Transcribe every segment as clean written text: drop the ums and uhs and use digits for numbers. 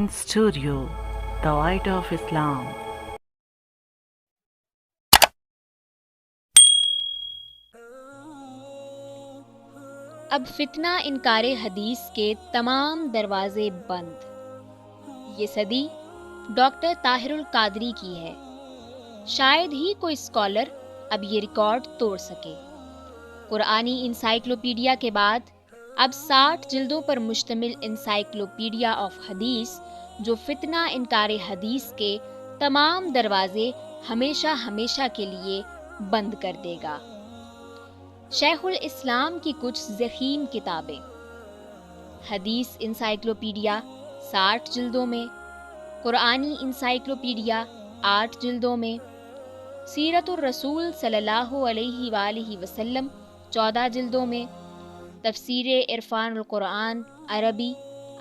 Online Studio, The Light of Islam. اب فتنہ انکار حدیث کے تمام دروازے بند۔ یہ صدی ڈاکٹر طاہر القادری کی ہے۔ شاید ہی کوئی اسکالر اب یہ ریکارڈ توڑ سکے۔ قرآنی انسائکلوپیڈیا کے بعد اب 60 جلدوں پر مشتمل انسائکلوپیڈیا آف حدیث، جو فتنہ انکار حدیث کے تمام دروازے ہمیشہ ہمیشہ کے لیے بند کر دے گا۔ شیخ الاسلام کی کچھ ضخیم کتابیں: حدیث انسائکلوپیڈیا 60 جلدوں میں، قرآنی انسائکلوپیڈیا 8 جلدوں میں، سیرت الرسول صلی اللہ علیہ وآلہ وسلم 14 جلدوں میں، تفسیر عرفان القرآن عربی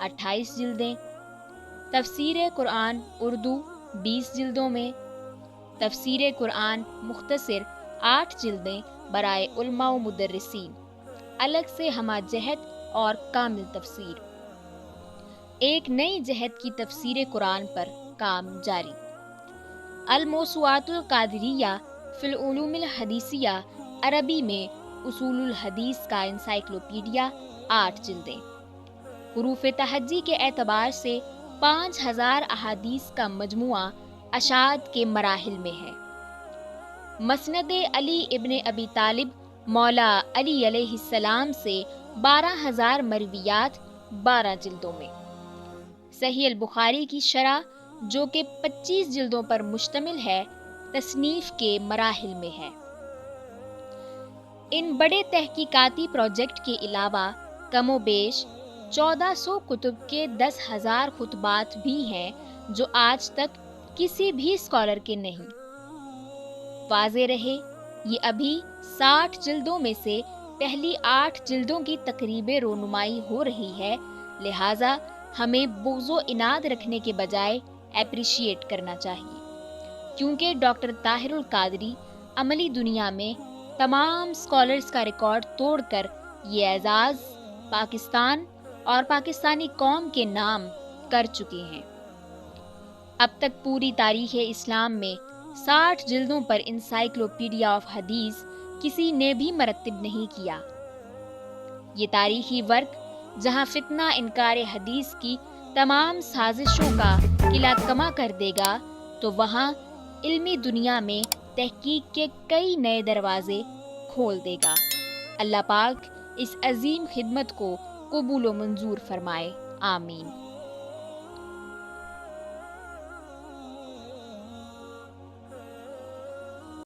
28 جلدیں، تفسیر قرآن اردو 20 جلدوں میں، تفسیر قرآن مختصر 8 جلدیں برائے علماء و مدرسین، الگ سے ہمہ جہت اور کامل تفسیر۔ ایک نئی جہت کی تفسیر قرآن پر کام جاری۔ الموسوعات القادریہ فی العلوم الحدیثیہ عربی میں اصول الحدیث کا انسائکلوپیڈیا 8 جلدیں۔ حروف تہجی کے اعتبار سے 5000 احادیث کا مجموعہ اشاعت کے مراحل میں ہے۔ مسند علی ابن ابی طالب مولا علی علیہ السلام سے 12000 مرویات 12 جلدوں میں۔ صحیح البخاری کی شرح جو کہ 25 جلدوں پر مشتمل ہے، تصنیف کے مراحل میں ہے۔ ان بڑے تحقیقاتی پروجیکٹ کے علاوہ کم و بیش 1400 کتب کے 10,000 خطبات بھی ہیں جو آج تک کسی بھی اسکالر کے نہیں۔ واضح رہے، یہ ابھی 60 جلدوں میں سے پہلی 8 جلدوں کی تقریب رونمائی ہو رہی ہے، لہٰذا ہمیں بغض و عناد رکھنے کے بجائے اپریشیٹ کرنا چاہیے، کیونکہ ڈاکٹر طاہر القادری عملی دنیا میں تمام اسکالرز کا ریکارڈ توڑ کر یہ اعزاز پاکستان اور پاکستانی قوم کے نام کر چکے ہیں۔ اب تک پوری تاریخ اسلام میں 60 جلدوں پر انسائکلوپیڈیا آف حدیث کسی نے بھی مرتب نہیں کیا۔ یہ تاریخی ورک جہاں فتنہ انکار حدیث کی تمام سازشوں کا قلعہ کما کر دے گا، تو وہاں علمی دنیا میں تحقیق کے کئی نئے دروازے کھول دے گا۔ اللہ پاک اس عظیم خدمت کو قبول و منظور فرمائے، آمین۔